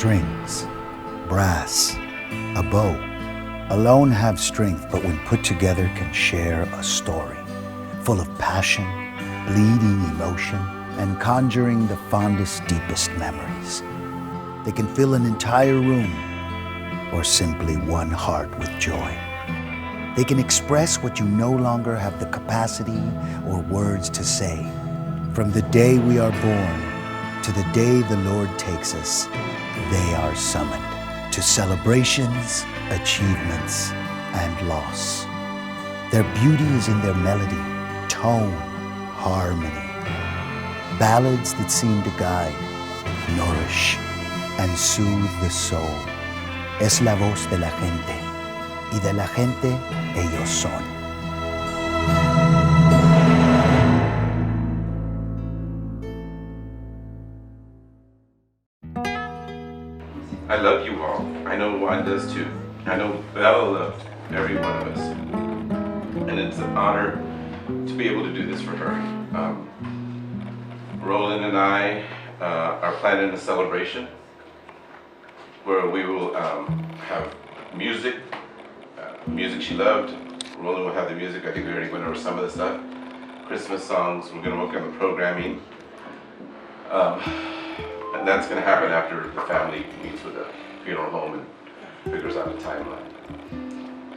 Strings, brass, a bow, alone have strength, but when put together can share a story full of passion, bleeding emotion, and conjuring the fondest, deepest memories. They can fill an entire room or simply one heart with joy. They can express what you no longer have the capacity or words to say. From the day we are born to the day the Lord takes us, they are summoned to celebrations, achievements, and loss. Their beauty is in their melody, tone, harmony. Ballads that seem to guide, nourish, and soothe the soul. Es la voz de la gente, y de la gente ellos son. I love you all. I know Juan does too. I know Belle loved every one of us. And it's an honor to be able to do this for her. Roland and I are planning a celebration where we will have music she loved. Roland will have the music. I think we already went over some of the stuff. Christmas songs. We're going to work on the programming. And that's going to happen after the family meets with the funeral home and figures out a timeline.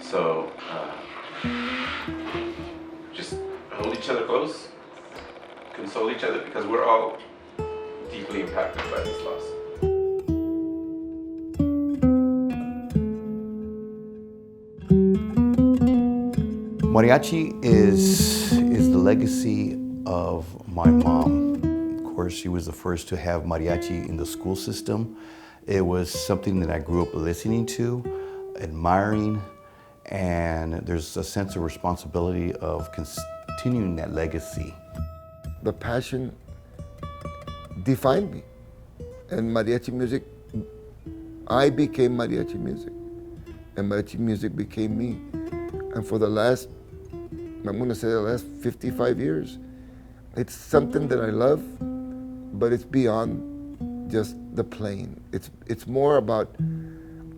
So just hold each other close, console each other, because we're all deeply impacted by this loss. Mariachi is the legacy of my mom. Of course, she was the first to have mariachi in the school system. It was something that I grew up listening to, admiring, and there's a sense of responsibility of continuing that legacy. The passion defined me. And mariachi music, I became mariachi music. And mariachi music became me. And for the last, I'm gonna say the last 55 years, it's something that I love, but it's beyond just the playing. It's more about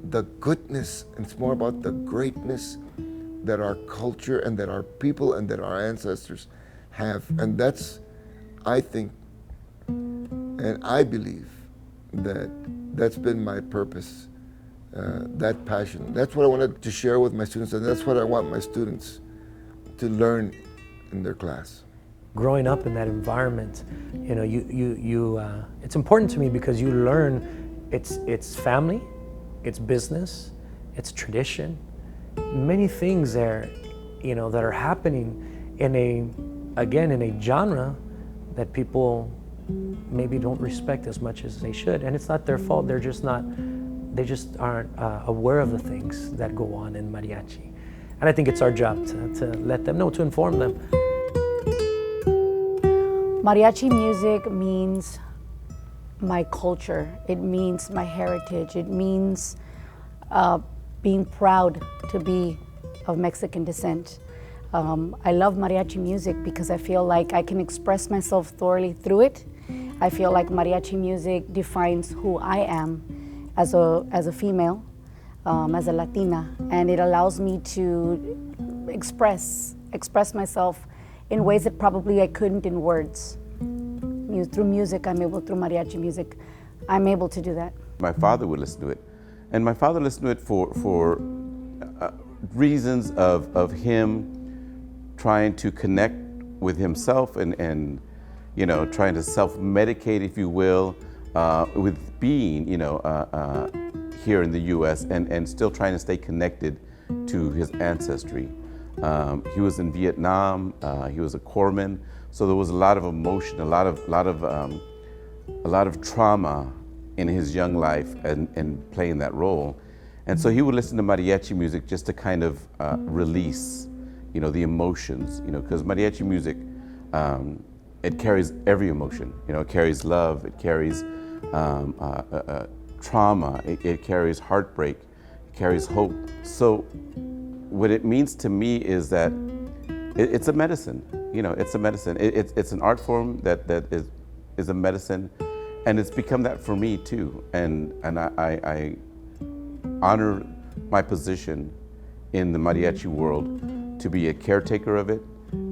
the goodness, and it's more about the greatness that our culture and that our people and that our ancestors have. And that's, I think, and I believe that that's been my purpose, that passion. That's what I wanted to share with my students, and that's what I want my students to learn in their class. Growing up in that environment, you know, it's important to me because you learn it's family, it's business, it's tradition, many things there, you know, that are happening in a genre that people maybe don't respect as much as they should. And it's not their fault, they just aren't aware of the things that go on in mariachi. And I think it's our job to let them know, to inform them. Mariachi music means my culture. It means my heritage. It means being proud to be of Mexican descent. I love mariachi music because I feel like I can express myself thoroughly through it. I feel like mariachi music defines who I am as a female, as a Latina, and it allows me to express myself in ways that probably I couldn't in words. Through music, through mariachi music, I'm able to do that. My father would listen to it, and my father listened to it for reasons of him trying to connect with himself and you know, trying to self-medicate, if you will, with being, you know, here in the U.S. and still trying to stay connected to his ancestry. He was in Vietnam. He was a corpsman, so there was a lot of emotion, a lot of trauma in his young life and playing that role. And so he would listen to mariachi music just to kind of release, you know, the emotions, you know, because mariachi music, it carries every emotion. You know, it carries love, it carries trauma, it carries heartbreak, it carries hope. So what it means to me is that it's a medicine. You know, it's a medicine. It's an art form that is a medicine, And it's become that for me too. And I honor my position in the mariachi world to be a caretaker of it,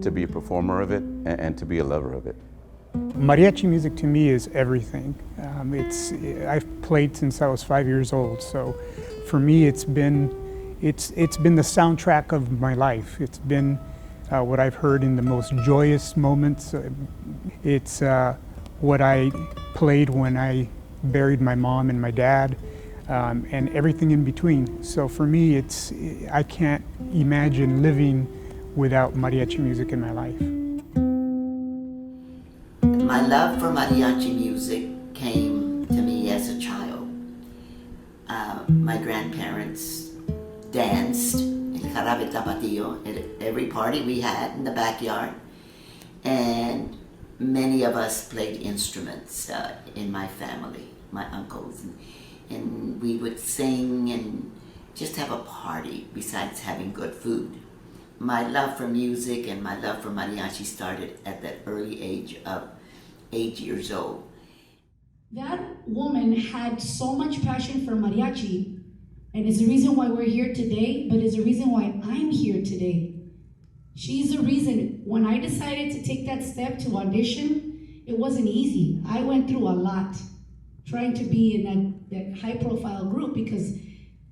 to be a performer of it, and to be a lover of it. Mariachi music to me is everything. I've played since I was 5 years old, so for me it's been the soundtrack of my life. It's been what I've heard in the most joyous moments. It's what I played when I buried my mom and my dad, and everything in between. So for me, I can't imagine living without mariachi music in my life. My love for mariachi music came to me as a child. My grandparents danced in Jarabe Tapatío at every party we had in the backyard, and many of us played instruments in my family, my uncles, and we would sing and just have a party besides having good food. My love for music and my love for mariachi started at that early age of 8 years old. That woman had so much passion for mariachi, and it's the reason why we're here today, but it's the reason why I'm here today. She's the reason. When I decided to take that step to audition, it wasn't easy. I went through a lot trying to be in that high-profile group, because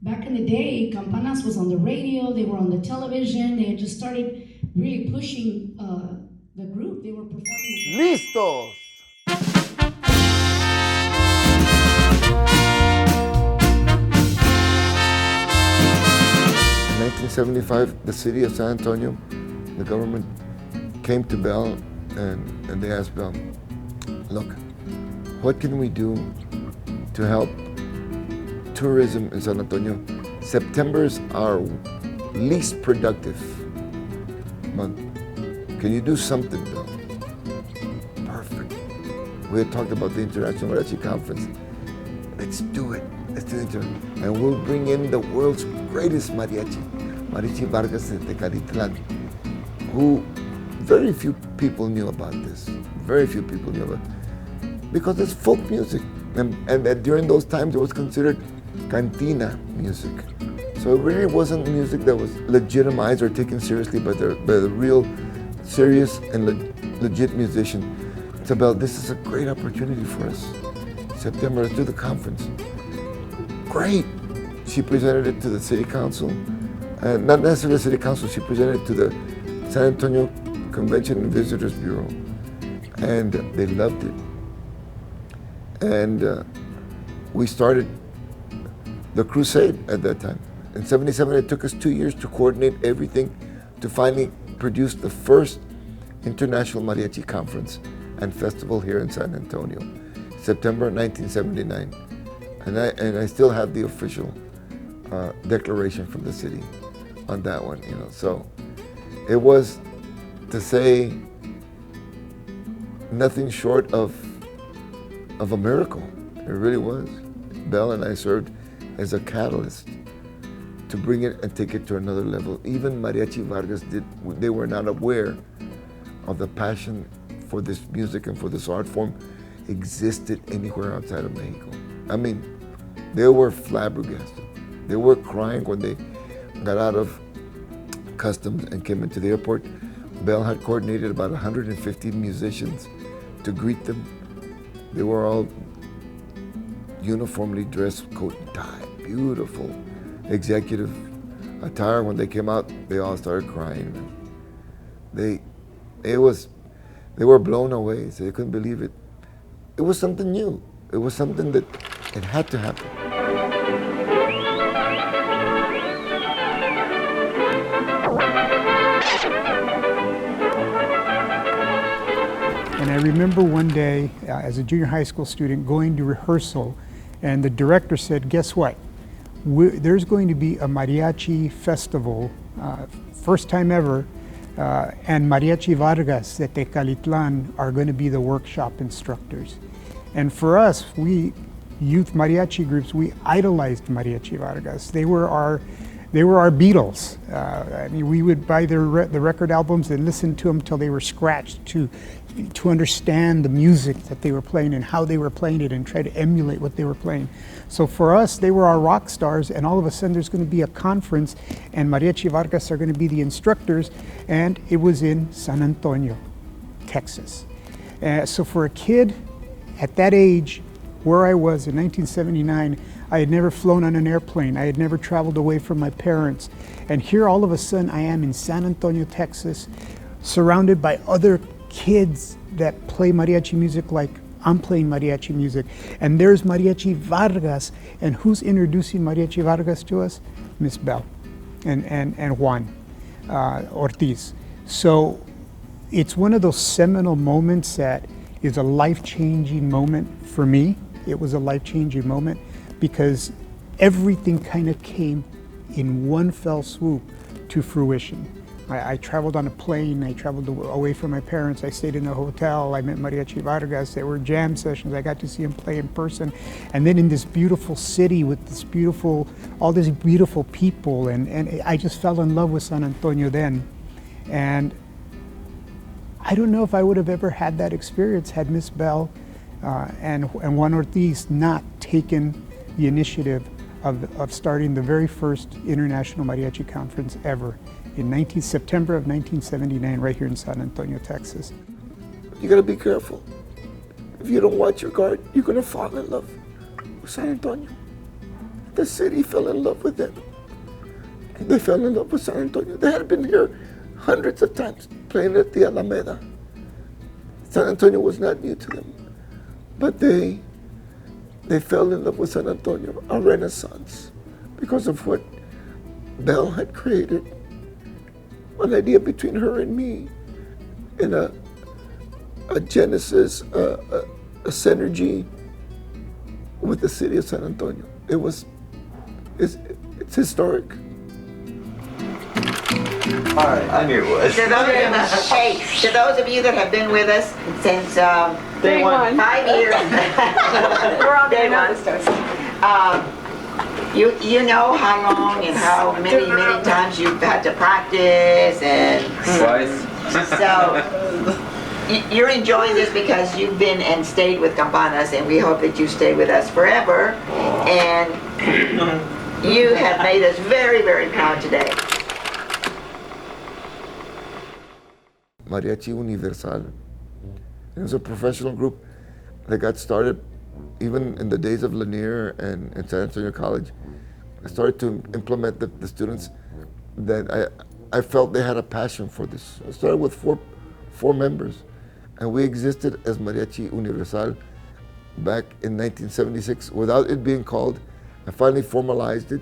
back in the day, Campanas was on the radio, they were on the television, they had just started really pushing the group. They were performing. Listos! 1975, the city of San Antonio, the government came to Belle and they asked Belle, look, what can we do to help tourism in San Antonio? September's our least productive month. Can you do something, Belle? Perfect. We had talked about the International Mariachi Conference. Let's do it. Let's do it. And we'll bring in the world's greatest mariachi, Mariachi Vargas de Tecalitlan, who very few people knew about this. Very few people knew about it. Because it's folk music. And during those times, it was considered cantina music. So it really wasn't music that was legitimized or taken seriously by the real serious and legit musician. It's about, this is a great opportunity for us. September, let's do the conference. Great. She presented it to the city council, and not necessarily the city council, she presented it to the San Antonio Convention and Visitors Bureau, and they loved it. And we started the crusade at that time. In '77, it took us 2 years to coordinate everything to finally produce the first International Mariachi Conference and Festival here in San Antonio, September 1979. And I still have the official declaration from the city on that one, you know. So it was, to say, nothing short of a miracle. It really was. Belle and I served as a catalyst to bring it and take it to another level. Even Mariachi Vargas they were not aware of the passion for this music and for this art form existed anywhere outside of Mexico. I mean, they were flabbergasted. They were crying when they got out of customs and came into the airport. Belle had coordinated about 150 musicians to greet them. They were all uniformly dressed, coat and tie, beautiful executive attire. When they came out, they all started crying. They were blown away, so they couldn't believe it. It was something new. It was something that it had to happen. And I remember one day, as a junior high school student, going to rehearsal, and the director said, guess what? There's going to be a mariachi festival, first time ever, and Mariachi Vargas de Tecalitlan are going to be the workshop instructors. And for us, we youth mariachi groups, we idolized Mariachi Vargas. They were our Beatles. I mean, we would buy the record albums and listen to them till they were scratched to to understand the music that they were playing and how they were playing it and try to emulate what they were playing. So for us, they were our rock stars, and all of a sudden there's going to be a conference and Mariachi Vargas are going to be the instructors, and it was in San Antonio, Texas. So for a kid at that age, where I was in 1979, I had never flown on an airplane. I had never traveled away from my parents. And here all of a sudden I am in San Antonio, Texas, surrounded by other kids that play mariachi music like I'm playing mariachi music. And there's Mariachi Vargas. And who's introducing Mariachi Vargas to us? Miss Belle and Juan Ortiz. So it's one of those seminal moments that is a life-changing moment for me. It was a life-changing moment because everything kind of came in one fell swoop to fruition. I traveled on a plane, I traveled away from my parents, I stayed in a hotel, I met Mariachi Vargas, there were jam sessions, I got to see him play in person. And then in this beautiful city with all these beautiful people, and I just fell in love with San Antonio then. And I don't know if I would have ever had that experience had Miss Belle and Juan Ortiz not taken the initiative of starting the very first International Mariachi Conference ever in September of 1979 right here in San Antonio, Texas. You gotta be careful. If you don't watch your guard, you're gonna fall in love with San Antonio. The city fell in love with them. They fell in love with San Antonio. They had been here hundreds of times playing at the Alameda. San Antonio was not new to them, but they fell in love with San Antonio, a renaissance, because of what Belle had created, an idea between her and me, and a genesis, a synergy with the city of San Antonio. It's historic. All right, I knew it was. To those of you that have been with us since Day one. 5 years, We're all Day going on one. this you know how long and how many times you've had to practice, and Twice. so you're enjoying this because you've been and stayed with Campanas, and we hope that you stay with us forever. And you have made us very, very proud today. Mariachi Universal. It was a professional group that got started even in the days of Lanier and San Antonio College. I started to implement the students that I felt they had a passion for this. I started with four members, and we existed as Mariachi Universal back in 1976 without it being called. I finally formalized it.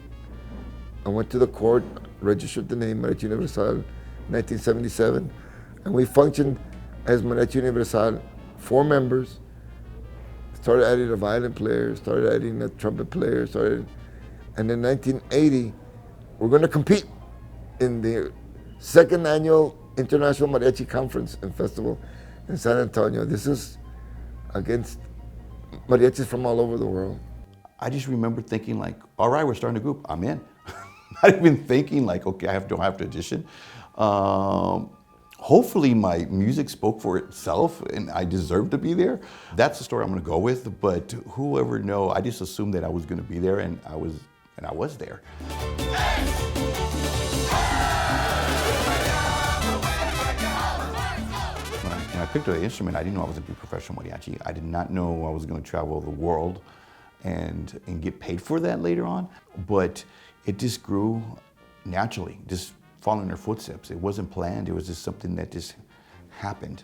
I went to the court, registered the name Mariachi Universal 1977, and we functioned as Mariachi Universal, 4 members. Started adding a violin player, started adding a trumpet player, and in 1980, we're going to compete in the 2nd annual International Mariachi Conference and Festival in San Antonio. This is against mariachis from all over the world. I just remember thinking like, all right, we're starting a group, I'm in. Not even thinking like, okay, I have to audition. Hopefully my music spoke for itself and I deserve to be there. That's the story I'm gonna go with, but whoever know, I just assumed that I was gonna be there, and I was there. When I picked up the instrument, I didn't know I was gonna be professional mariachi. I did not know I was gonna travel the world and get paid for that later on, but it just grew naturally, just following in her footsteps. It wasn't planned, it was just something that just happened.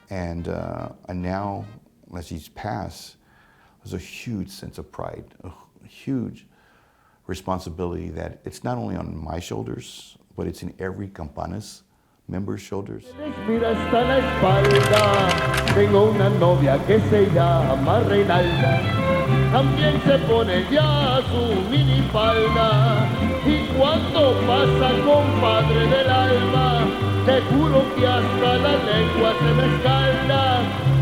And now, as she's passed, there's a huge sense of pride, a huge responsibility that it's not only on my shoulders, but it's in every Campanas member's shoulders. Mira, está la espalda. Tengo una novia que se llama Reinalda. También se pone ya su minifalda. Y cuando pasa compadre del alma, te juro que hasta la lengua se me escalda.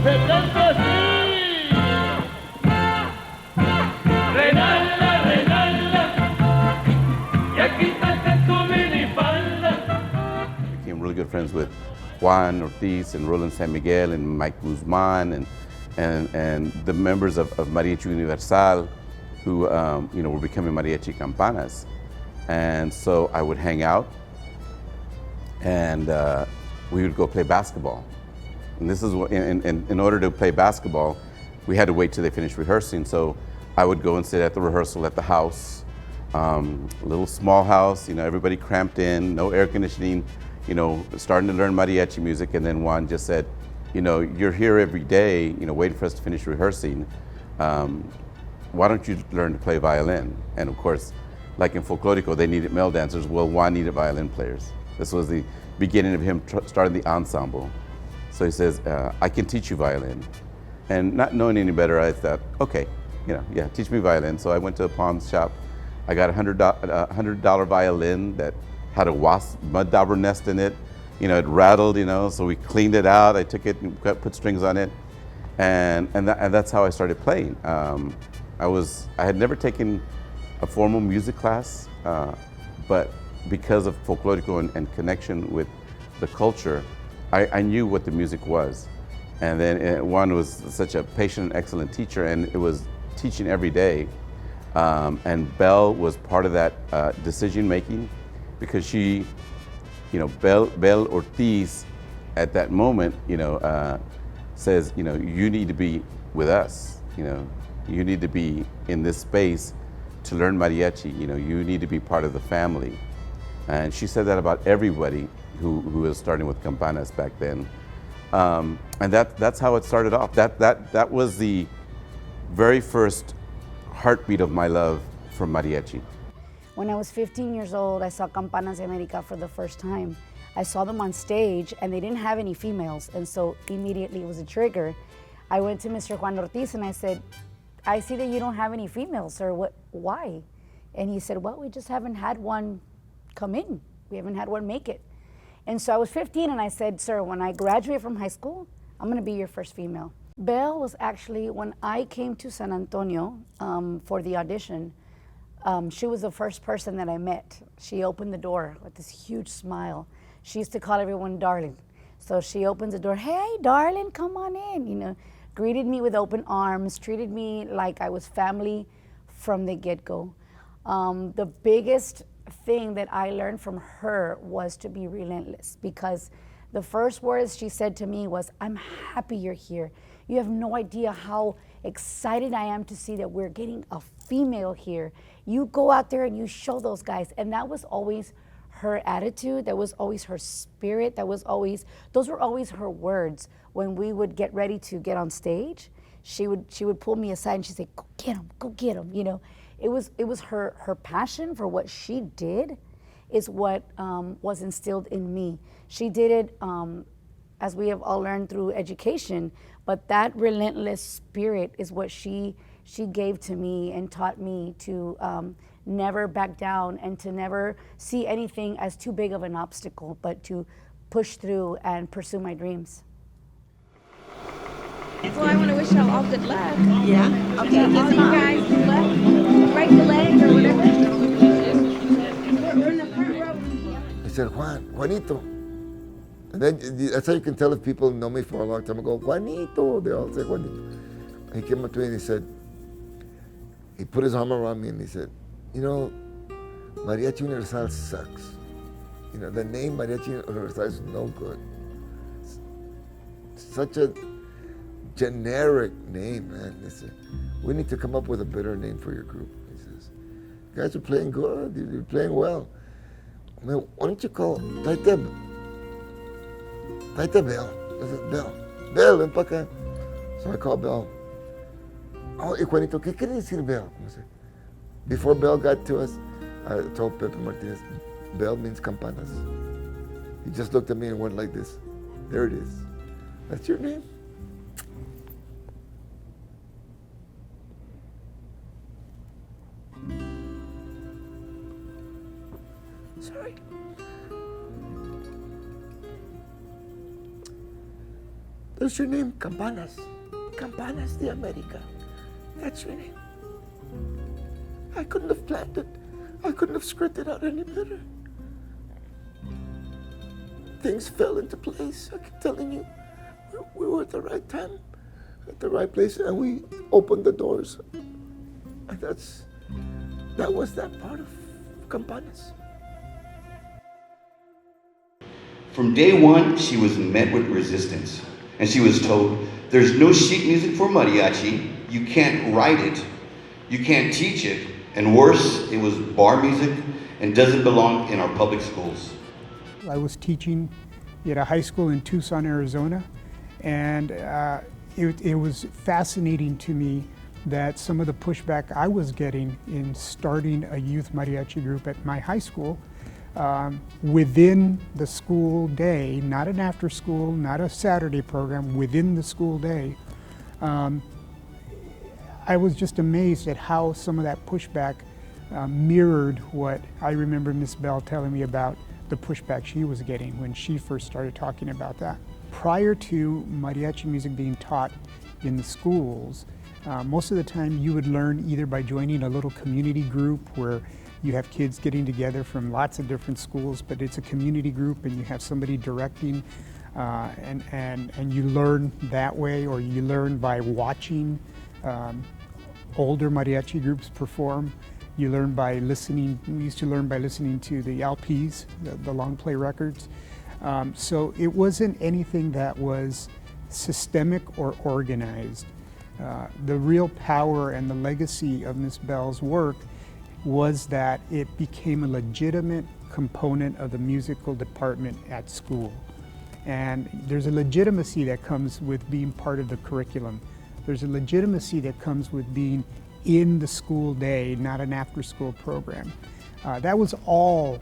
Me canta así. Reinalda, Reinalda, y aquí está tu minifalda. Became really good friends with Juan Ortiz and Roland San Miguel and Mike Guzman and the members of Mariachi Universal who were becoming Mariachi Campanas. And so I would hang out and we would go play basketball. And this is what, in order to play basketball, we had to wait till they finished rehearsing. So I would go and sit at the rehearsal at the house, a little small house, everybody cramped in, no air conditioning, starting to learn mariachi music. And then Juan just said, you're here every day, waiting for us to finish rehearsing. Why don't you learn to play violin? And of course, like in Folklorico, they needed male dancers. Well, Juan needed violin players. This was the beginning of him starting the ensemble. So he says, I can teach you violin. And not knowing any better, I thought, okay, yeah, teach me violin. So I went to a pawn shop. I got a $100 violin that had a wasp mud dauber nest in it. It rattled, so we cleaned it out. I took it and put strings on it. And that's how I started playing. I had never taken a formal music class, but because of Folklorico and connection with the culture, I knew what the music was. And then Juan was such a patient and excellent teacher, and it was teaching every day. And Belle was part of that decision making, because she, Belle Ortiz at that moment, says, you need to be with us, you need to be in this space to learn mariachi, you need to be part of the family. And she said that about everybody who was starting with campanas back then. And that's how it started off. That was the very first heartbeat of my love for mariachi. When I was 15 years old, I saw Campanas de America for the first time. I saw them on stage and they didn't have any females, and so immediately it was a trigger. I went to Mr. Juan Ortiz and I said, I see that you don't have any females, sir. Why? And he said, well, we just haven't had one come in. We haven't had one make it. And so I was 15 and I said, sir, when I graduate from high school, I'm gonna be your first female. Belle was actually, when I came to San Antonio for the audition, she was the first person that I met. She opened the door with this huge smile. She used to call everyone darling. So she opens the door, hey, darling, come on in, greeted me with open arms, treated me like I was family from the get-go. The biggest thing that I learned from her was to be relentless, because the first words she said to me was, I'm happy you're here. You have no idea how excited I am to see that we're getting a female here. You go out there and you show those guys. And that was always her attitude, that was always her spirit, those were always her words. When we would get ready to get on stage, she would pull me aside and she'd say, go get him, It was her passion for what she did is what was instilled in me. She did it, as we have all learned through education, but that relentless spirit is what she gave to me and taught me to never back down and to never see anything as too big of an obstacle, but to push through and pursue my dreams. So I want to wish y'all all good luck. Yeah. Okay, all you guys, good luck. Break the leg or whatever. We're in the front row. I said, Juanito. And then that's how you can tell if people know me for a long time ago. Juanito, they all say Juanito. And he came up to me and he said, he put his arm around me and he said, Mariachi Universal sucks. The name Mariachi Universal is no good. It's such a generic name, man. He said, we need to come up with a better name for your group. He says, you guys are playing good, you're playing well. Man, why don't you call Taita Belle? I said, Belle, ven pa acá. So I called Belle. Oh, y Juanito, ¿qué quiere decir Belle? Before Belle got to us, I told Pepe Martinez, Belle means campanas. He just looked at me and went like this. There it is. That's your name? Sorry. That's your name, Campanas. Campanas de America. That's your name. I couldn't have planned it. I couldn't have scripted out any better. things fell into place. I keep telling you, we were at the right time, at the right place, and we opened the doors. And that was that part of Campanas. From day one, she was met with resistance, and she was told, there's no sheet music for mariachi, you can't write it, you can't teach it, and worse, it was bar music and doesn't belong in our public schools. I was teaching at a high school in Tucson, Arizona, and it was fascinating to me that some of the pushback I was getting in starting a youth mariachi group at my high school within the school day, not an after school, not a Saturday program, within the school day. I was just amazed at how some of that pushback mirrored what I remember Miss Belle telling me about the pushback she was getting when she first started talking about that. Prior to mariachi music being taught in the schools, most of the time you would learn either by joining a little community group where you have kids getting together from lots of different schools, but it's a community group and you have somebody directing and you learn that way, or you learn by watching older mariachi groups perform. You learn by listening. We used to learn by listening to the LPs, the long play records. So it wasn't anything that was systemic or organized. The real power and the legacy of Miss Belle's work was that it became a legitimate component of the musical department at school. And there's a legitimacy that comes with being part of the curriculum. There's a legitimacy that comes with being in the school day, not an after-school program. That was all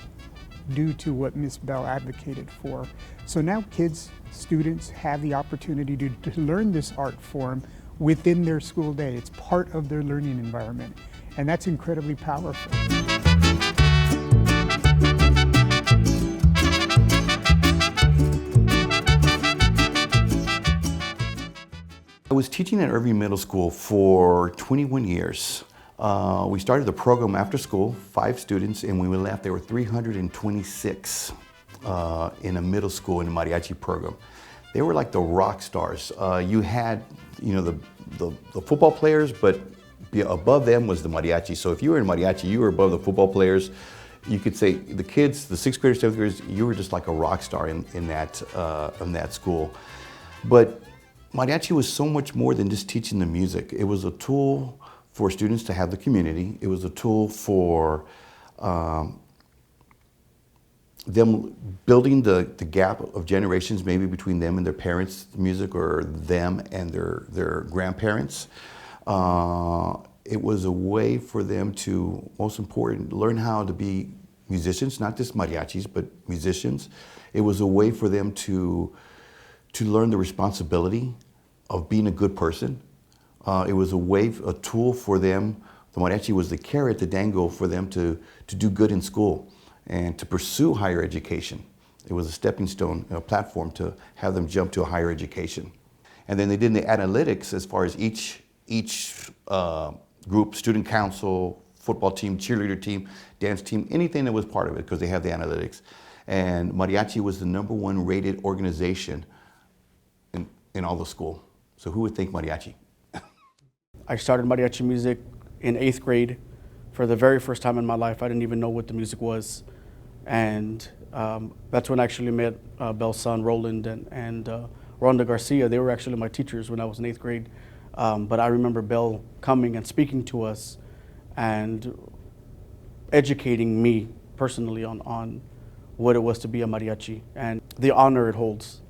due to what Miss Belle advocated for. So now kids, students have the opportunity to learn this art form within their school day. It's part of their learning environment, and that's incredibly powerful. I was teaching at Irving Middle School for 21 years. We started the program after school, 5 students, and when we left there were 326 in a middle school in the mariachi program. They were like the rock stars. You had, the football players, but above them was the mariachi. So if you were in mariachi, you were above the football players. You could say the kids, the 6th graders, 7th graders, you were just like a rock star in that school. But mariachi was so much more than just teaching the music. It was a tool for students to have the community. It was a tool for them building the gap of generations, maybe between them and their parents' music, or them and their grandparents. It was a way for them to, most important, learn how to be musicians, not just mariachis, but musicians. It was a way for them to learn the responsibility of being a good person. It was a tool for them. The mariachi was the carrot, the dangle for them to do good in school and to pursue higher education. It was a stepping stone, a platform to have them jump to a higher education. And then they did the analytics as far as each group, student council, football team, cheerleader team, dance team, anything that was part of it, because they have the analytics. And mariachi was the #1 rated organization in all the school. So who would think mariachi? I started mariachi music in 8th grade. For the very first time in my life, I didn't even know what the music was. And that's when I actually met Belle's son, Roland, and Rhonda Garcia. They were actually my teachers when I was in 8th grade. But I remember Belle coming and speaking to us and educating me personally on what it was to be a mariachi and the honor it holds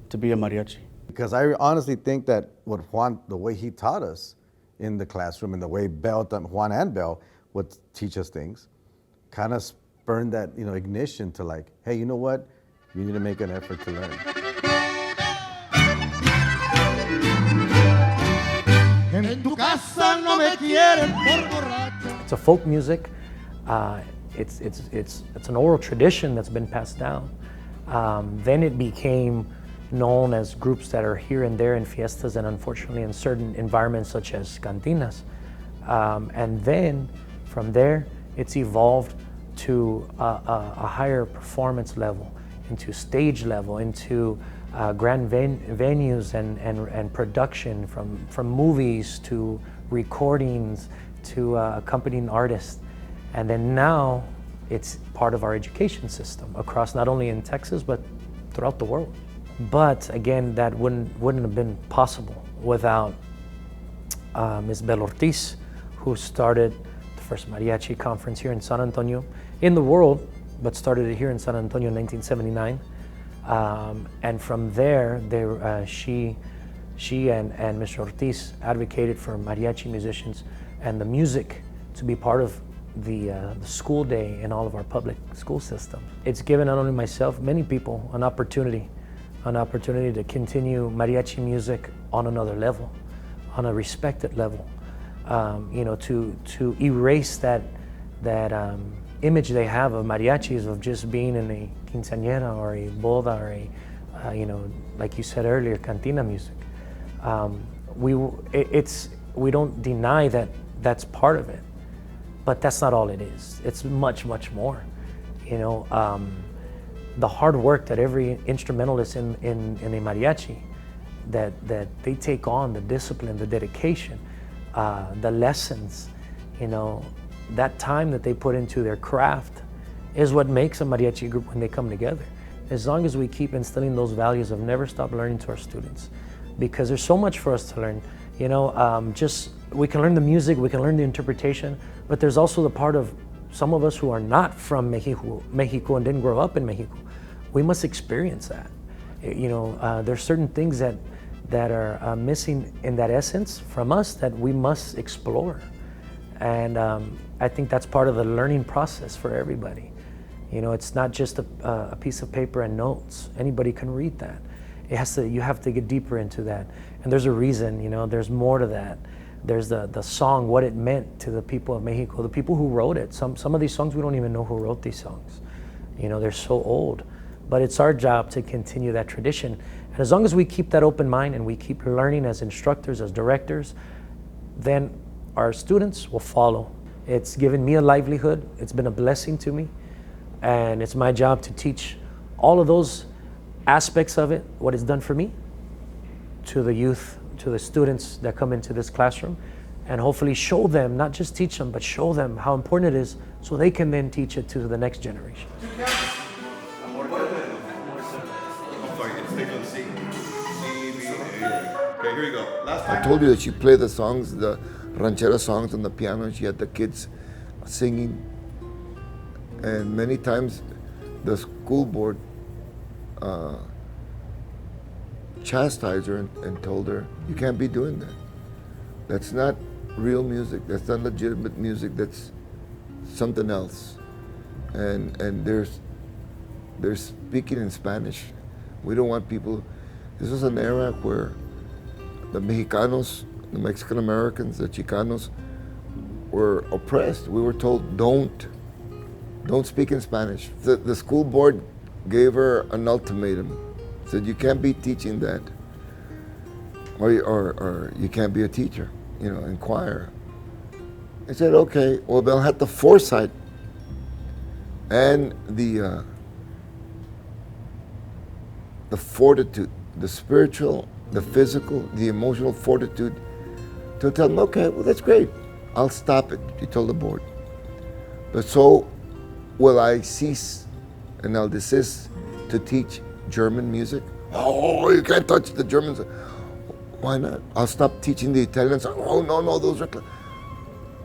to be a mariachi. Because I honestly think that what Juan, the way he taught us in the classroom and the way Juan and Belle would teach us things, kind of spurned that, ignition to like, hey, you know what? You need to make an effort to learn. It's a folk music. It's an oral tradition that's been passed down. Then it became known as groups that are here and there in fiestas and unfortunately in certain environments such as cantinas. And then from there, it's evolved to a higher performance level into stage level, into grand venues and production, from movies to recordings to accompanying artists. And then now it's part of our education system across not only in Texas, but throughout the world. But again, that wouldn't have been possible without Ms. Belle Ortiz, who started the first mariachi conference here in San Antonio, in the world, but started it here in San Antonio in 1979. And from there, she and Mr. Ortiz advocated for mariachi musicians and the music to be part of the school day in all of our public school systems. It's given not only myself, many people, an opportunity to continue mariachi music on another level, on a respected level, to erase that image they have of mariachis of just being in a quinceañera or a boda or a, like you said earlier, cantina music. We don't deny that that's part of it, but that's not all it is. It's much, much more. The hard work that every instrumentalist in a mariachi, that they take on, the discipline, the dedication, the lessons, that time that they put into their craft is what makes a mariachi group when they come together. As long as we keep instilling those values of never stop learning to our students, because there's so much for us to learn. We can learn the music, we can learn the interpretation, but there's also the part of some of us who are not from Mexico and didn't grow up in Mexico. We must experience that. There's certain things that are missing in that essence from us that we must explore. And I think that's part of the learning process for everybody. It's not just a piece of paper and notes. Anybody can read that. You have to get deeper into that. And there's a reason, there's more to that. There's the song, what it meant to the people of Mexico, the people who wrote it. Some of these songs, we don't even know who wrote these songs. They're so old. But it's our job to continue that tradition. And as long as we keep that open mind and we keep learning as instructors, as directors, then our students will follow. It's given me a livelihood. It's been a blessing to me. And it's my job to teach all of those aspects of it, what it's done for me, to the youth, to the students that come into this classroom, and hopefully show them, not just teach them, but show them how important it is so they can then teach it to the next generation. Okay, here you go. I told you that she played the songs, the ranchera songs on the piano. She had the kids singing. And many times the school board chastised her and told her, you can't be doing that. That's not real music. That's not legitimate music. That's something else. And they're speaking in Spanish. We don't want people. This was an era where the Mexicanos, the Mexican Americans, the Chicanos were oppressed. We were told, don't speak in Spanish. The school board gave her an ultimatum. Said, you can't be teaching that. Or you can't be a teacher, in choir. I said, okay, well, they'll have the foresight and the fortitude, the spiritual, the physical, the emotional fortitude to tell them, okay, well, that's great. I'll stop it, she told the board. But so will I cease and I'll desist to teach German music? Oh, you can't touch the Germans. Why not? I'll stop teaching the Italians. Oh, no, those are...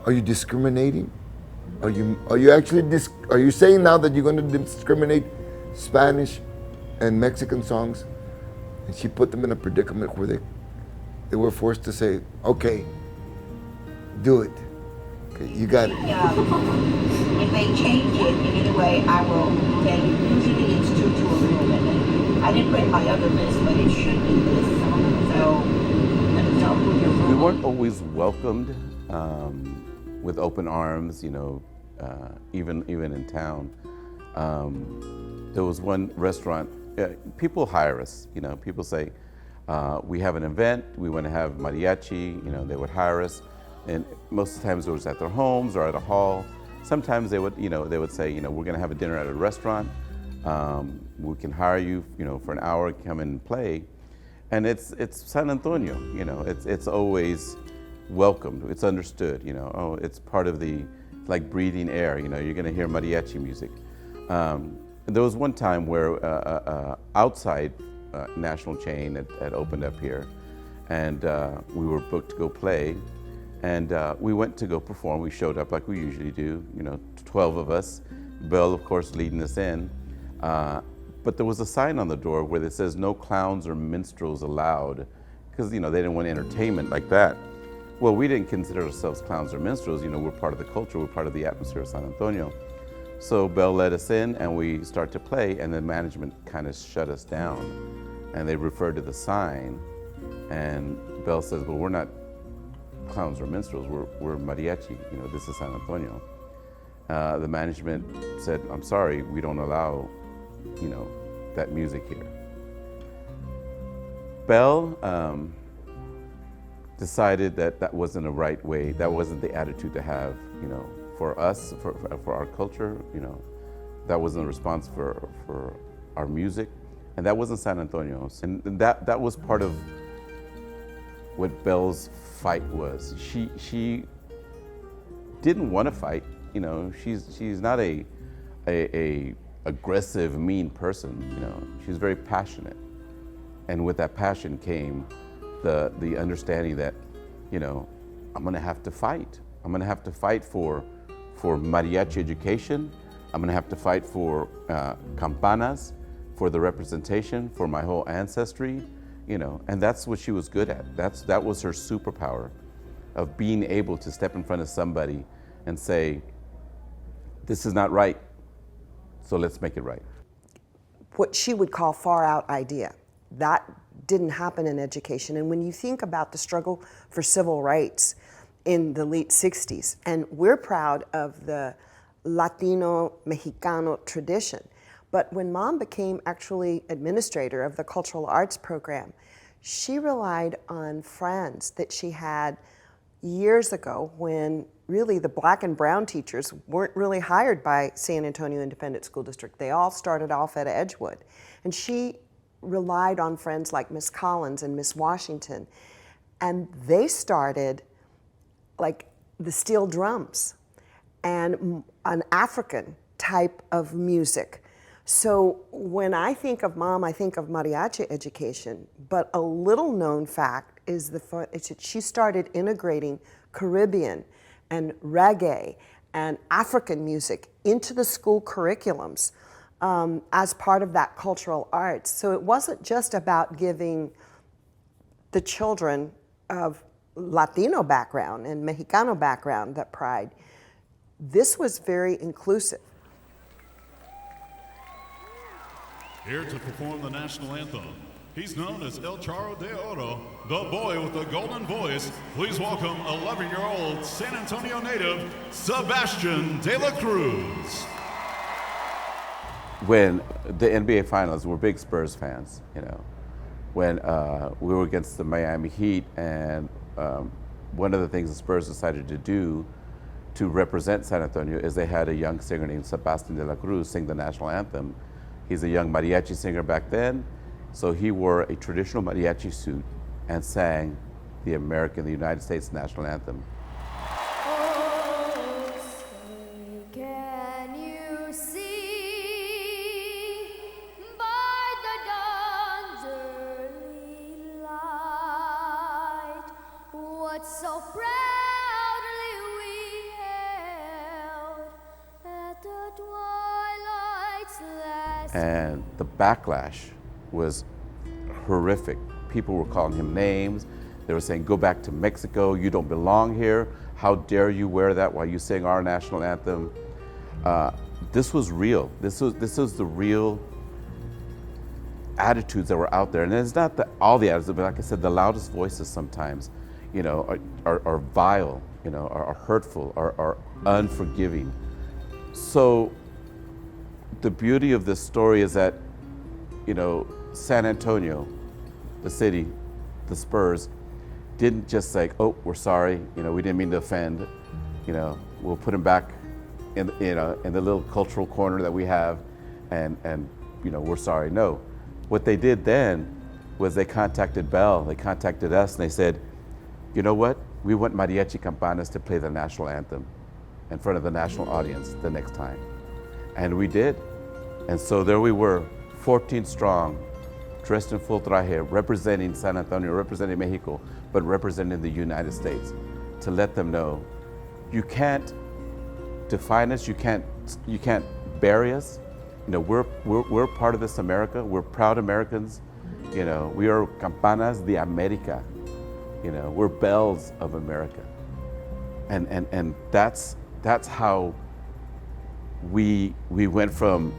Are you discriminating? Are you actually are you saying now that you're going to discriminate Spanish and Mexican songs? And she put them in a predicament where they were forced to say, okay, do it. Okay, you got it. If they change it in any way, I will tell you. Usually it's 2 to a real minute. I didn't put my other list, but it should be this. So we weren't always welcomed with open arms, even in town. There was one restaurant, people hire us, people say, we have an event, we want to have mariachi, they would hire us. And most of the times it was at their homes or at a hall. Sometimes they would say, we're going to have a dinner at a restaurant. We can hire you, for an hour, come and play. And it's San Antonio, it's always welcomed, it's understood, it's part of like breathing air, you're gonna hear mariachi music. There was one time where outside national chain had opened up here, and we were booked to go play, and we went to go perform. We showed up like we usually do, 12 of us, Belle, of course, leading us in. But there was a sign on the door where it says no clowns or minstrels allowed, because they didn't want entertainment like that. Well, we didn't consider ourselves clowns or minstrels. We're part of the culture, we're part of the atmosphere of San Antonio. So Belle led us in, and we start to play, and the management kind of shut us down, and they referred to the sign, and Belle says, well, we're not clowns or minstrels, we're mariachi, this is San Antonio. The management said, I'm sorry, we don't allow that music here. Belle decided that wasn't the right way, that wasn't the attitude to have, for us, for our culture, that wasn't a response for our music, and that wasn't San Antonio. And that was part of what Belle's fight was. She didn't want to fight, she's not a aggressive, mean person, she's very passionate. And with that passion came the understanding that, I'm gonna have to fight. I'm gonna have to fight for mariachi education. I'm gonna have to fight for campanas, for the representation, for my whole ancestry, and that's what she was good at. That was her superpower, of being able to step in front of somebody and say, this is not right, so let's make it right. What she would call far out idea. That didn't happen in education. And when you think about the struggle for civil rights in the late 60s, and we're proud of the Latino Mexicano tradition, but when Mom became actually administrator of the cultural arts program, she relied on friends that she had years ago when really the black and brown teachers weren't really hired by San Antonio Independent School District. They all started off at Edgewood. And she relied on friends like Miss Collins and Miss Washington. And they started like the steel drums and an African type of music. So when I think of Mom, I think of mariachi education, but a little known fact is that she started integrating Caribbean and reggae and African music into the school curriculums as part of that cultural arts. So it wasn't just about giving the children of Latino background and Mexicano background that pride. This was very inclusive. Here to perform the national anthem, he's known as El Charro de Oro, the boy with the golden voice. Please welcome 11-year-old San Antonio native, Sebastian De La Cruz. When the NBA Finals, we're big Spurs fans, when we were against the Miami Heat, and one of the things the Spurs decided to do to represent San Antonio is they had a young singer named Sebastian De La Cruz sing the national anthem. He's a young mariachi singer back then, so he wore a traditional mariachi suit and sang the United States national anthem. And the backlash was horrific. People were calling him names. They were saying, go back to Mexico, you don't belong here. How dare you wear that while you sing our national anthem? This was real. This was the real attitudes that were out there. And it's not all the attitudes, but like I said, the loudest voices sometimes, are vile, are hurtful, are unforgiving. So the beauty of this story is that, San Antonio, the city, the Spurs, didn't just say, oh, we're sorry, we didn't mean to offend, we'll put him back in the little cultural corner that we have, and we're sorry, no. What they did then was they contacted Belle, they contacted us, and they said, you know what? We want Mariachi Campanas to play the national anthem in front of the national audience the next time. And we did. And so there we were, 14 strong, dressed in full traje, representing San Antonio, representing Mexico, but representing the United States, to let them know, you can't define us, you can't bury us. We're part of this America, we're proud Americans. We are Campanas de America. We're bells of America. And that's how we went from,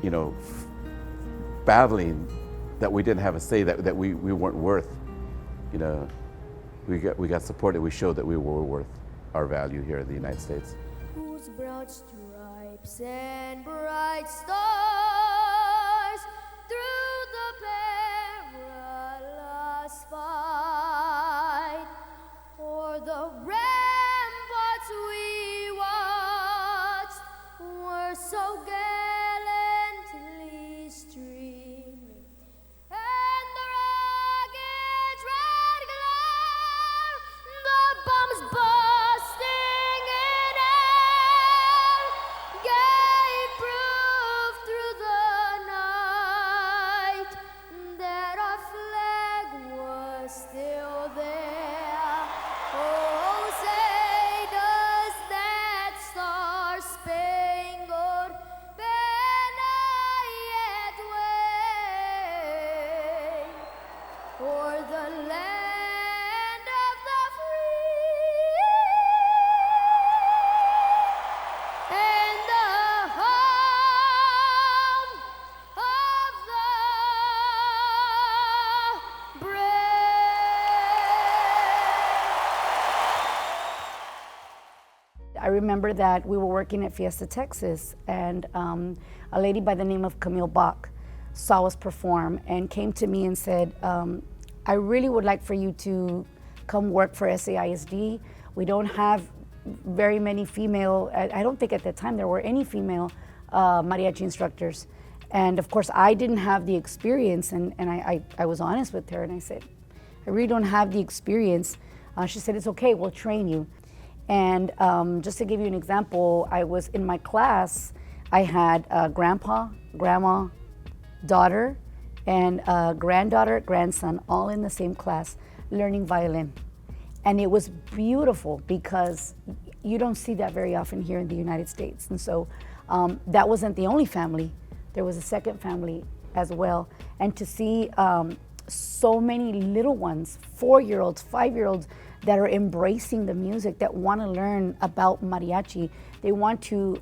battling that we didn't have a say, that we weren't worth. We got supported, we showed that we were worth our value here in the United States. Whose broad stripes and bright stars through the perilous fight, o'er the ramparts we watched were so gallantly streaming, and the rocket's red glare, the bombs bursting in air, gave proof through the night that our flag was still there. Oh, say does that star-spangled banner yet wave o'er the land of the free and the home of the brave. I remember that we were working at Fiesta, Texas, and a lady by the name of Camille Bach saw us perform and came to me and said, I really would like for you to come work for SAISD. We don't have very many female, I don't think at that time there were any female mariachi instructors. And of course I didn't have the experience, and I was honest with her and I said, I really don't have the experience. She said, it's okay, we'll train you. And just to give you an example, I was in my class, I had grandpa, grandma, daughter, and granddaughter, grandson, all in the same class, learning violin. And it was beautiful because you don't see that very often here in the United States. And so that wasn't the only family. There was a second family as well. And to see so many little ones, 4-year-olds, 5-year-olds, that are embracing the music, that want to learn about mariachi. They want to,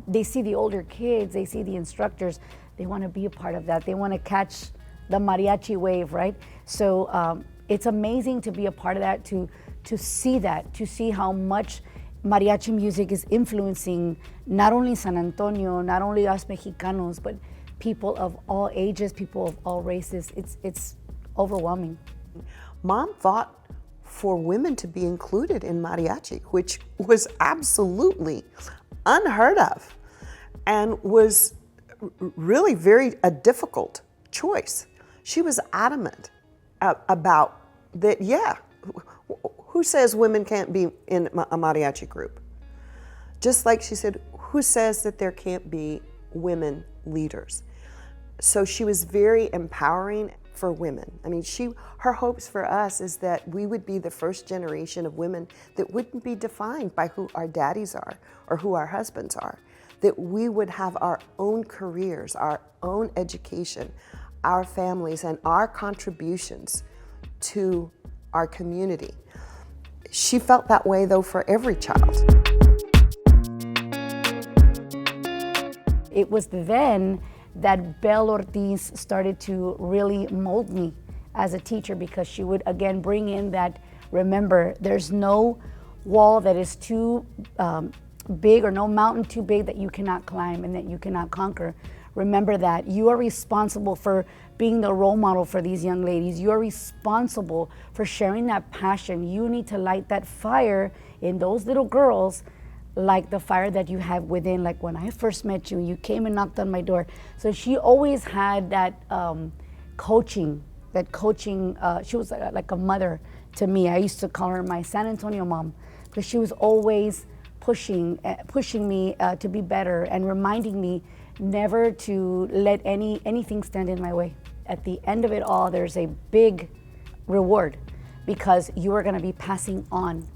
they see the older kids, they see the instructors, they want to be a part of that. They want to catch the mariachi wave, right? So it's amazing to be a part of that, to see how much mariachi music is influencing not only San Antonio, not only us Mexicanos, but people of all ages, people of all races. It's overwhelming. Mom fought for women to be included in mariachi, which was absolutely unheard of and was really a difficult choice. She was adamant about that, yeah, who says women can't be in a mariachi group? Just like she said, who says that there can't be women leaders? So she was very empowering for women. I mean, her hopes for us is that we would be the first generation of women that wouldn't be defined by who our daddies are or who our husbands are, that we would have our own careers, our own education, our families, and our contributions to our community. She felt that way, though, for every child. It was then that Belle Ortiz started to really mold me as a teacher, because she would again bring in that, remember, there's no wall that is too big, or no mountain too big that you cannot climb and that you cannot conquer. Remember that you are responsible for being the role model for these young ladies. You are responsible for sharing that passion. You need to light that fire in those little girls like the fire that you have within, like when I first met you, you came and knocked on my door. So she always had that coaching, she was like a mother to me. I used to call her my San Antonio mom, because she was always pushing me to be better and reminding me never to let anything stand in my way. At the end of it all, there's a big reward, because you are gonna be passing on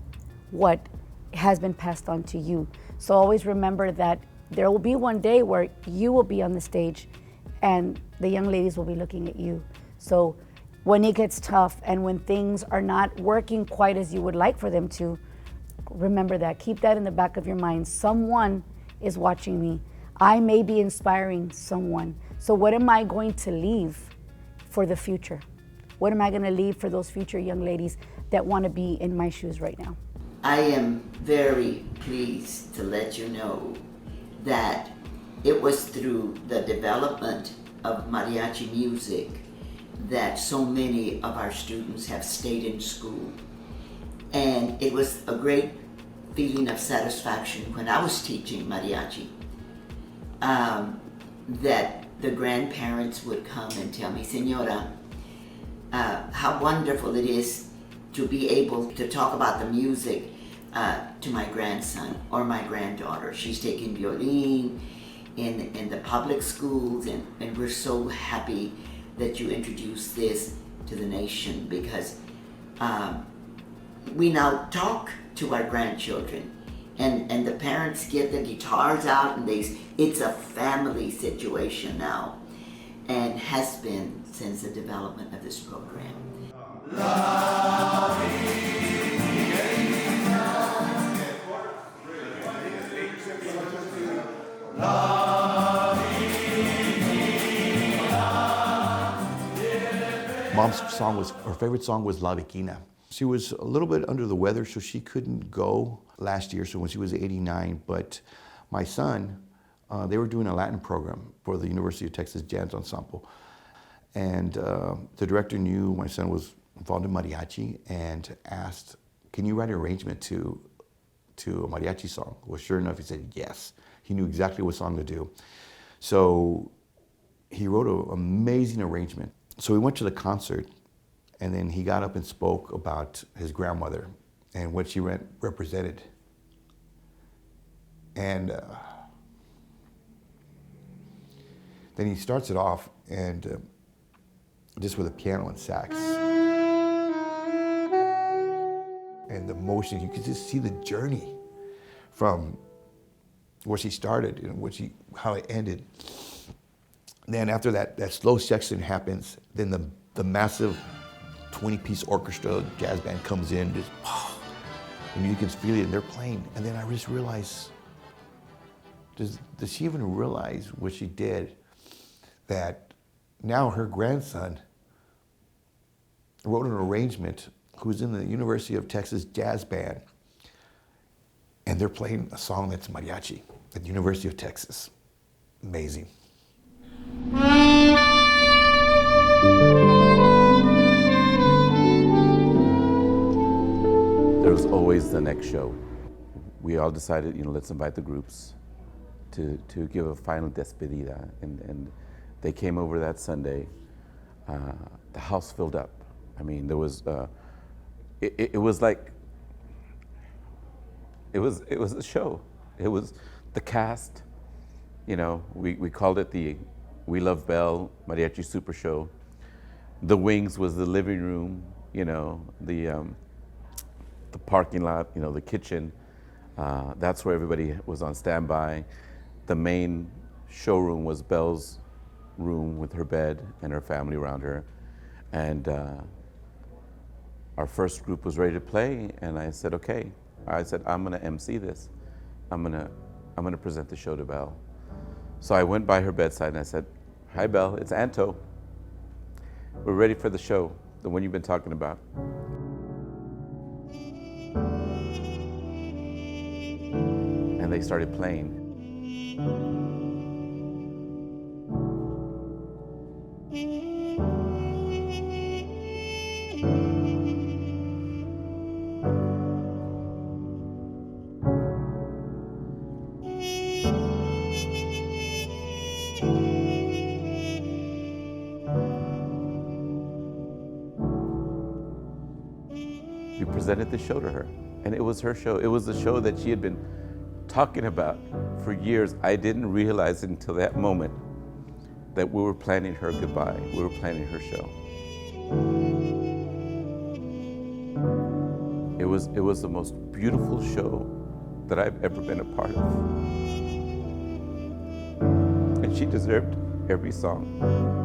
what has been passed on to you. So always remember that there will be one day where you will be on the stage and the young ladies will be looking at you. So when it gets tough and when things are not working quite as you would like for them to, remember that. Keep that in the back of your mind. Someone is watching me. I may be inspiring someone. So what am I going to leave for the future? What am I going to leave for those future young ladies that want to be in my shoes right now? I am very pleased to let you know that it was through the development of mariachi music that so many of our students have stayed in school. And it was a great feeling of satisfaction when I was teaching mariachi, that the grandparents would come and tell me, Señora, how wonderful it is to be able to talk about the music to my grandson or my granddaughter. She's taking violin in the public schools, and we're so happy that you introduced this to the nation, because we now talk to our grandchildren, and the parents get the guitars out, and it's a family situation now, and has been since the development of this program. Her favorite song was La Viquina. She was a little bit under the weather, so she couldn't go last year, so when she was 89, but my son, they were doing a Latin program for the University of Texas Jazz Ensemble. And the director knew my son was involved in mariachi and asked, can you write an arrangement to a mariachi song? Well, sure enough, he said yes. He knew exactly what song to do. So he wrote an amazing arrangement. So we went to the concert, and then he got up and spoke about his grandmother and what she represented. And then he starts it off, and just with a piano and sax. And the motion, you could just see the journey from where she started and how it ended. Then after that slow section happens, then the massive 20-piece orchestra jazz band comes in, just, and you can feel it, and they're playing. And then I just realized, does she even realize what she did? That now her grandson wrote an arrangement, who's in the University of Texas Jazz Band, and they're playing a song that's mariachi at the University of Texas. Amazing. There was always the next show. We all decided, let's invite the groups to give a final despedida, and they came over that Sunday. The house filled up. I mean, there was it was like it was a show. It was the cast. We called it the We Love Belle Mariachi Super Show. The wings was the living room. The parking lot. The kitchen. That's where everybody was on standby. The main showroom was Belle's room with her bed and her family around her. And our first group was ready to play, and I said, okay. I said, I'm gonna MC this. I'm gonna present the show to Belle. So I went by her bedside and I said, hi Belle, it's Anto. We're ready for the show, the one you've been talking about. And they started playing. presented the show to her. And it was her show. It was the show that she had been talking about for years. I didn't realize until that moment that we were planning her goodbye. We were planning her show. It was the most beautiful show that I've ever been a part of. And she deserved every song.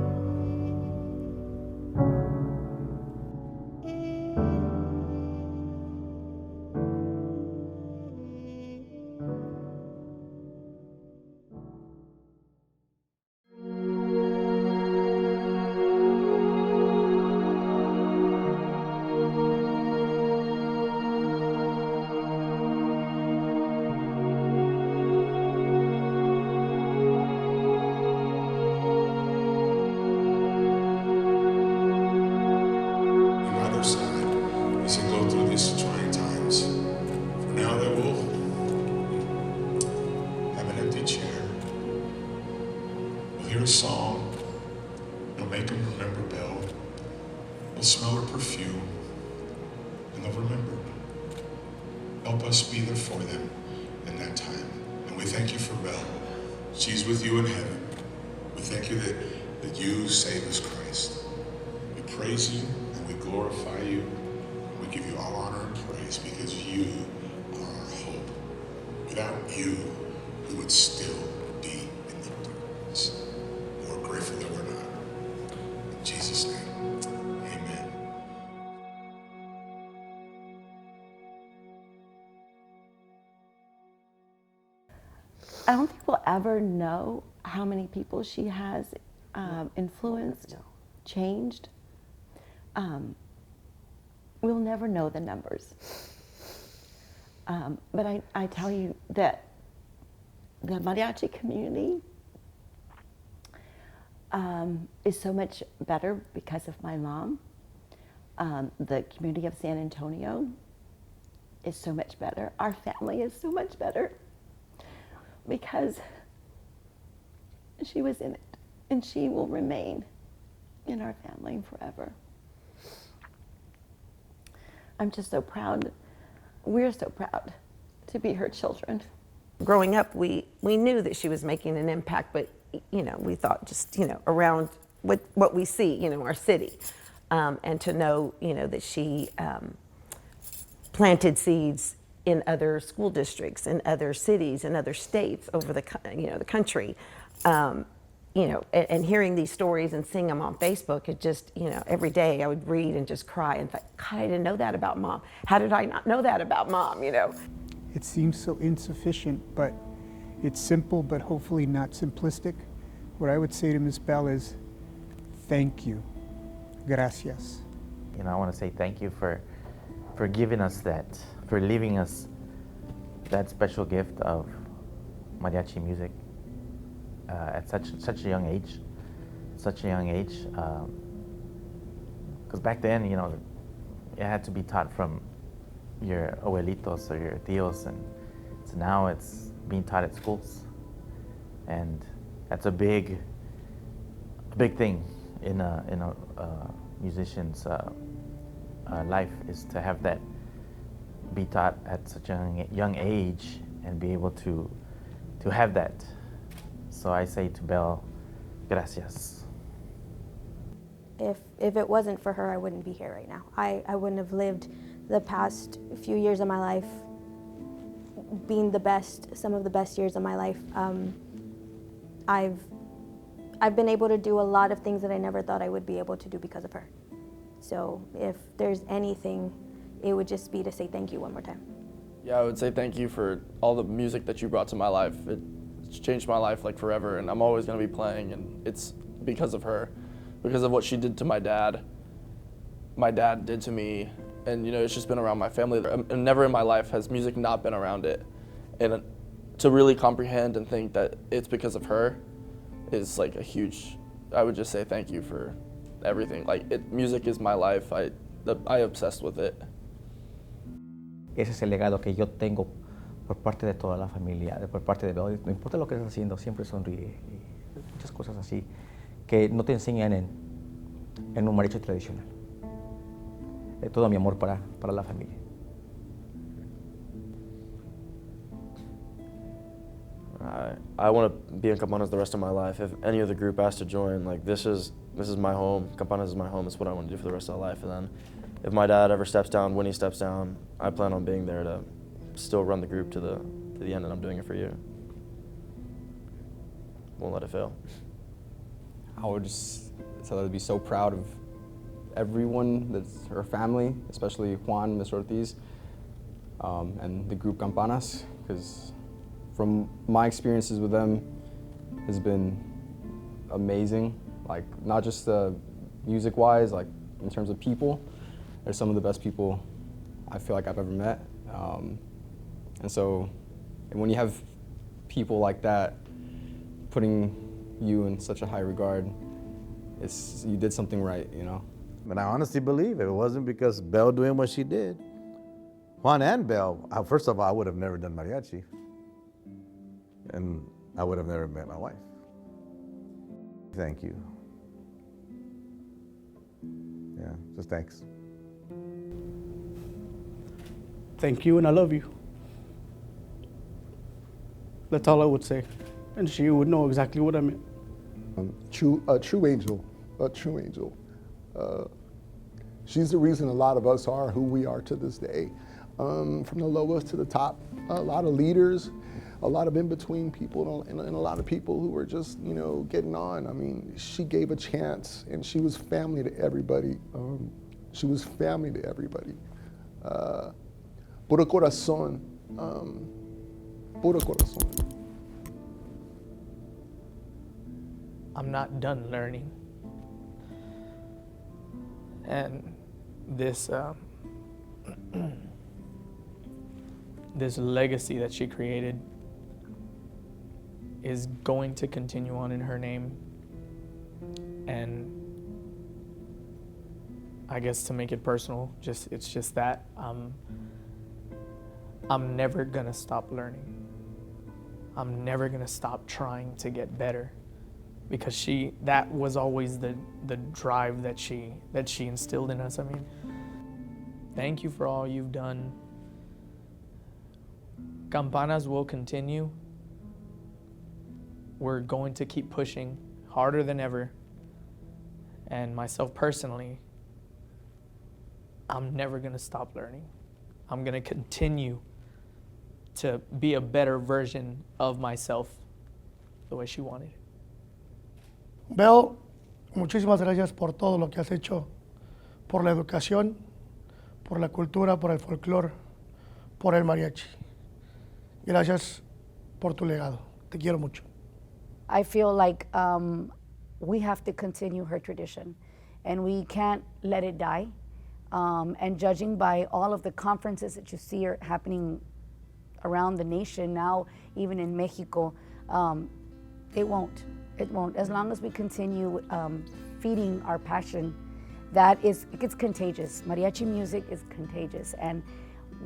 Hear a song, it'll make them remember Belle. They'll smell her perfume, and they'll remember. Help us be there for them in that time. And we thank you for Belle. She's with you in heaven. We thank you that you save us, Christ. We praise you and we glorify you. We give you all honor and praise because you are our hope. Without you, we would still be in the darkness. We're grateful that we're not. In Jesus' name, amen. I don't think we'll ever know how many people she has influenced, changed. We'll never know the numbers. But I tell you that the mariachi community is so much better because of my mom. The community of San Antonio is so much better. Our family is so much better because she was in it, and she will remain in our family forever. I'm just so proud. We're so proud to be her children. Growing up, we knew that she was making an impact, but we thought just around what we see, our city, and to know that she planted seeds in other school districts, in other cities, in other states over the country, and hearing these stories and seeing them on Facebook, it just every day I would read and just cry and think, God, I didn't know that about Mom. How did I not know that about Mom? It seems so insufficient, but it's simple, but hopefully not simplistic. What I would say to Ms. Belle is, thank you, gracias. I want to say thank you for giving us that, for leaving us that special gift of mariachi music at such a young age, because back then, it had to be taught from your abuelitos or your tios, and so now it's being taught at schools, and that's a big thing in a musician's life, is to have that be taught at such a young age and be able to have that. So I say to Belle, gracias. If it wasn't for her, I wouldn't be here right now. I wouldn't have lived the past few years of my life being some of the best years of my life. I've been able to do a lot of things that I never thought I would be able to do because of her. So if there's anything, it would just be to say thank you one more time. Yeah, I would say thank you for all the music that you brought to my life. It's changed my life like forever, and I'm always going to be playing, and it's because of her, because of what she did to my dad did to me, and it's just been around my family. And never in my life has music not been around it. And to really comprehend and think that it's because of her is like a huge, I would just say thank you for everything. Music is my life. I obsessed with it. Ese es el legado que yo tengo por parte de toda la familia, por parte de Belle. No importa lo que estés haciendo, siempre sonríe. Y muchas cosas así que no te enseñan en un mariachi tradicional. Todo mi amor para la familia. I want to be in Campanas the rest of my life. If any other group asks to join, like this is my home. Campanas is my home. It's what I want to do for the rest of my life. And then if my dad ever steps down, when he steps down, I plan on being there to still run the group to the end, and I'm doing it for you. Won't let it fail. I would just tell her to be so proud of everyone that's her family, especially Juan, Miss Ortiz, and the group Campanas, because from my experiences with them has been amazing. Like not just music-wise, like in terms of people, they're some of the best people I feel like I've ever met. And when you have people like that putting you in such a high regard, you did something right, you know? And I honestly believe if it wasn't because Belle doing what she did, Juan and Belle, first of all, I would have never done mariachi. And I would have never met my wife. Thank you. Yeah, just thanks. Thank you and I love you. That's all I would say. And she would know exactly what I meant. A true angel. She's the reason a lot of us are who we are to this day. From the lowest to the top, a lot of leaders, a lot of in-between people, and a lot of people who were just, getting on. I mean, she gave a chance, and she was family to everybody. Puro corazón. Puro corazón. I'm not done learning. And this this legacy that she created is going to continue on in her name. And I guess to make it personal, it's just that I'm never gonna stop learning. I'm never gonna stop trying to get better, because that was always the drive that she instilled in us. I mean, thank you for all you've done. Campanas will continue. We're going to keep pushing harder than ever. And myself personally, I'm never gonna stop learning. I'm gonna continue to be a better version of myself the way she wanted. Belle, muchísimas gracias por todo lo que has hecho, por la educación, por la cultura, por el folclore, por el mariachi. Gracias por tu legado. Te quiero mucho. I feel like we have to continue her tradition, and we can't let it die. And judging by all of the conferences that you see are happening around the nation now, even in Mexico, it won't. It won't. As long as we continue feeding our passion, it's contagious. Mariachi music is contagious. And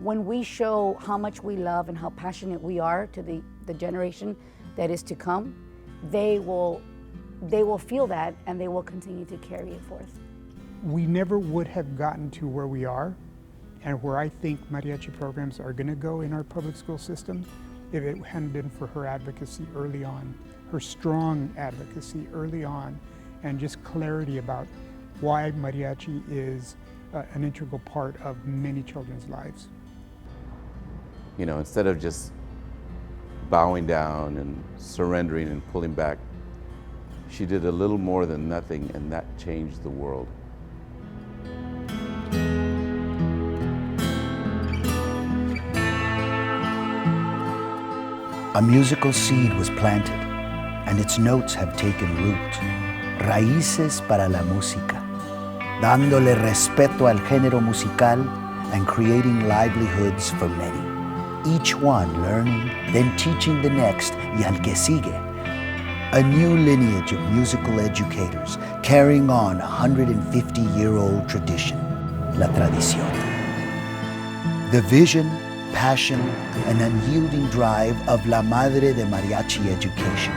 when we show how much we love and how passionate we are to the generation that is to come, they will feel that, and they will continue to carry it forth. We never would have gotten to where we are and where I think mariachi programs are going to go in our public school system if it hadn't been for her advocacy early on, her strong advocacy early on, and just clarity about why mariachi is an integral part of many children's lives. Instead of just bowing down and surrendering and pulling back, she did a little more than nothing, and that changed the world. A musical seed was planted, and its notes have taken root. Raíces para la música, dándole respeto al género musical and creating livelihoods for many. Each one learning, then teaching the next, y al que sigue. A new lineage of musical educators carrying on a 150-year-old tradition, la tradición. The vision, passion, and unyielding drive of La Madre de Mariachi education,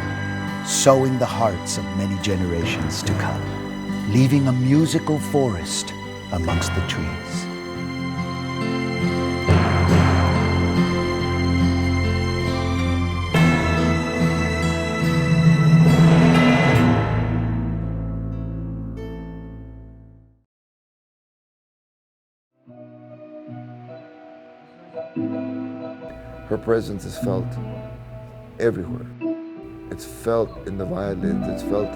sowing the hearts of many generations to come, leaving a musical forest amongst the trees. Her presence is felt everywhere. It's felt in the violins, it's felt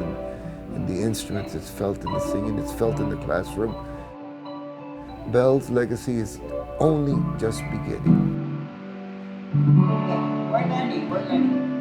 in the instruments, it's felt in the singing, it's felt in the classroom. Belle's legacy is only just beginning. We're ready, we're ready.